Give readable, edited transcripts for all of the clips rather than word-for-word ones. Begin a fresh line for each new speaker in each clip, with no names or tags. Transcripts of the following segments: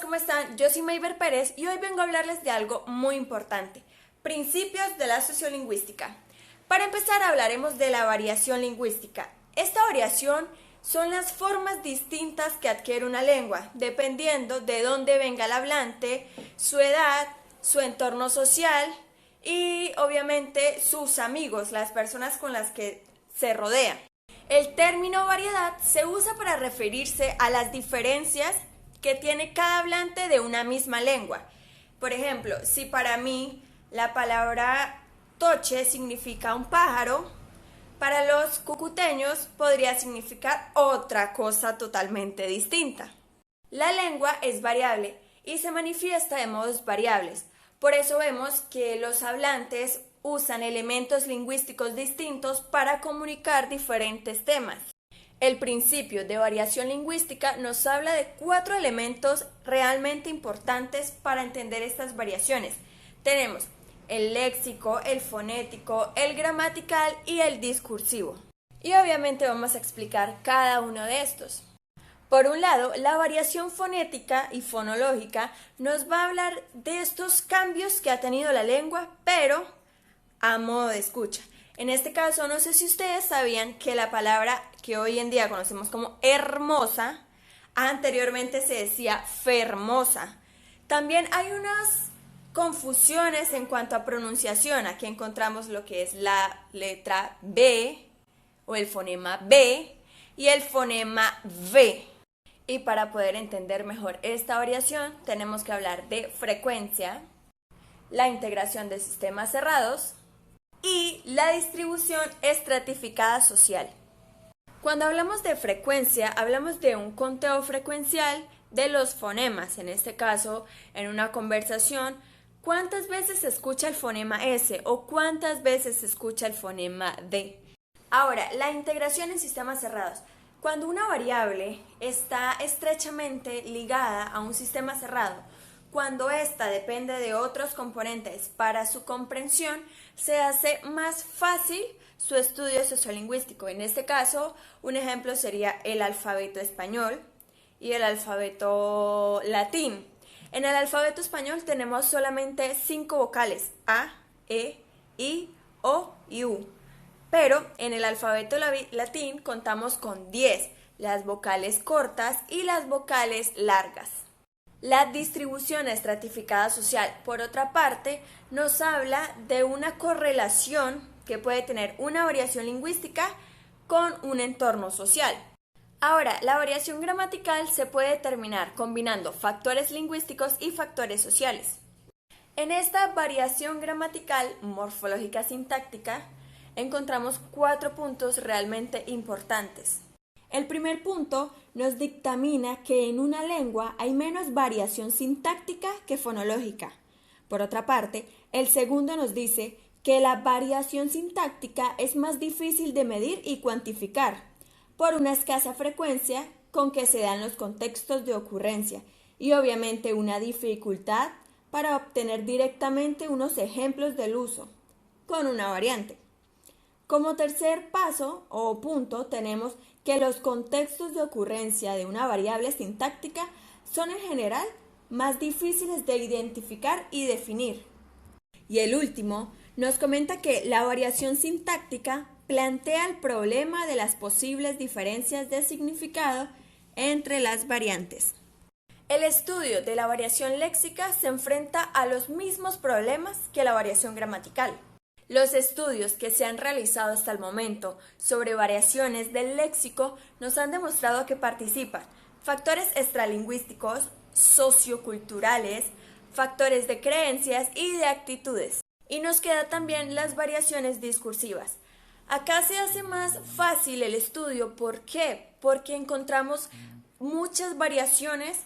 ¿cómo están? Yo soy Mayber Pérez y hoy vengo a hablarles de algo muy importante, principios de la sociolingüística. Para empezar hablaremos de la variación lingüística. Esta variación son las formas distintas que adquiere una lengua, dependiendo de dónde venga el hablante, su edad, su entorno social y obviamente sus amigos, las personas con las que se rodea. El término variedad se usa para referirse a las diferencias que tiene cada hablante de una misma lengua. Por ejemplo, si para mí la palabra toche significa un pájaro, para los cucuteños podría significar otra cosa totalmente distinta. La lengua es variable y se manifiesta de modos variables. Por eso vemos que los hablantes usan elementos lingüísticos distintos para comunicar diferentes temas. El principio de variación lingüística nos habla de 4 elementos realmente importantes para entender estas variaciones. Tenemos el léxico, el fonético, el gramatical y el discursivo. Y obviamente vamos a explicar cada uno de estos. Por un lado, la variación fonética y fonológica nos va a hablar de estos cambios que ha tenido la lengua, pero a modo de escucha. En este caso, no sé si ustedes sabían que la palabra que hoy en día conocemos como hermosa, anteriormente se decía fermosa. También hay unas confusiones en cuanto a pronunciación. Aquí encontramos lo que es la letra B o el fonema B y el fonema V. Y para poder entender mejor esta variación, tenemos que hablar de frecuencia, la integración de sistemas cerrados y la distribución estratificada social. Cuando hablamos de frecuencia, hablamos de un conteo frecuencial de los fonemas. En este caso, en una conversación, ¿cuántas veces se escucha el fonema S o cuántas veces se escucha el fonema D? Ahora, la integración en sistemas cerrados. Cuando una variable está estrechamente ligada a un sistema cerrado, cuando ésta depende de otros componentes para su comprensión, se hace más fácil su estudio sociolingüístico. En este caso, un ejemplo sería el alfabeto español y el alfabeto latín. En el alfabeto español tenemos solamente 5 vocales, A, E, I, O y U. Pero en el alfabeto latín contamos con 10, las vocales cortas y las vocales largas. La distribución estratificada social, por otra parte, nos habla de una correlación que puede tener una variación lingüística con un entorno social. Ahora, la variación gramatical se puede determinar combinando factores lingüísticos y factores sociales. En esta variación gramatical, morfológica sintáctica, encontramos 4 puntos realmente importantes. El primer punto nos dictamina que en una lengua hay menos variación sintáctica que fonológica. Por otra parte, el segundo nos dice que la variación sintáctica es más difícil de medir y cuantificar por una escasa frecuencia con que se dan los contextos de ocurrencia y obviamente una dificultad para obtener directamente unos ejemplos del uso con una variante. Como tercer paso o punto tenemos que los contextos de ocurrencia de una variable sintáctica son en general más difíciles de identificar y definir. Y el último nos comenta que la variación sintáctica plantea el problema de las posibles diferencias de significado entre las variantes. El estudio de la variación léxica se enfrenta a los mismos problemas que la variación gramatical. Los estudios que se han realizado hasta el momento sobre variaciones del léxico nos han demostrado que participan factores extralingüísticos, socioculturales, factores de creencias y de actitudes. Y nos quedan también las variaciones discursivas. Acá se hace más fácil el estudio. ¿Por qué? Porque encontramos muchas variaciones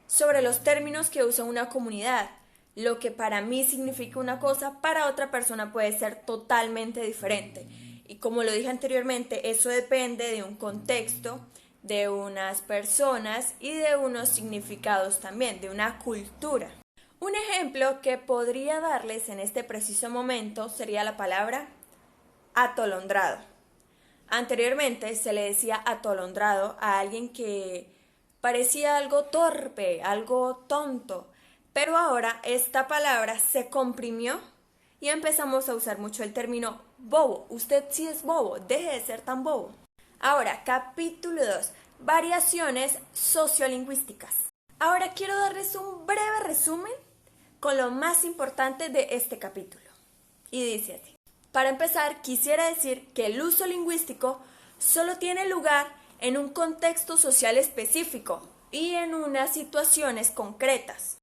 sobre los términos que usa una comunidad. Lo que para mí significa una cosa, para otra persona puede ser totalmente diferente. Y como lo dije anteriormente, eso depende de un contexto, de unas personas y de unos significados también, de una cultura. Un ejemplo que podría darles en este preciso momento sería la palabra atolondrado. Anteriormente se le decía atolondrado a alguien que Parecía algo torpe, algo tonto, pero ahora esta palabra se comprimió y empezamos a usar mucho el término bobo. Usted sí es bobo, deje de ser tan bobo. Ahora, capítulo 2, variaciones sociolingüísticas. Ahora quiero darles un breve resumen con lo más importante de este capítulo. Y dice así. Para empezar, quisiera decir que el uso lingüístico solo tiene lugar en un contexto social específico y en unas situaciones concretas.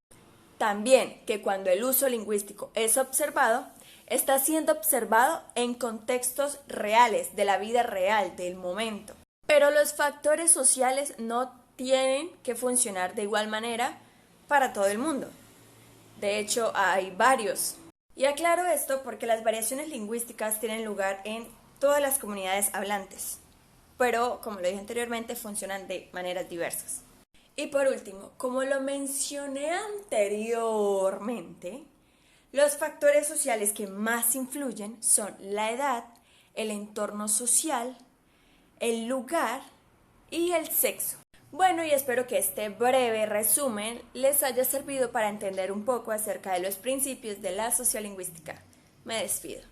También que cuando el uso lingüístico es observado, está siendo observado en contextos reales, de la vida real, del momento. Pero los factores sociales no tienen que funcionar de igual manera para todo el mundo. De hecho, hay varios. Y aclaro esto porque las variaciones lingüísticas tienen lugar en todas las comunidades hablantes, pero como lo dije anteriormente, funcionan de maneras diversas. Y por último, como lo mencioné anteriormente, los factores sociales que más influyen son la edad, el entorno social, el lugar y el sexo. Bueno, y espero que este breve resumen les haya servido para entender un poco acerca de los principios de la sociolingüística. Me despido.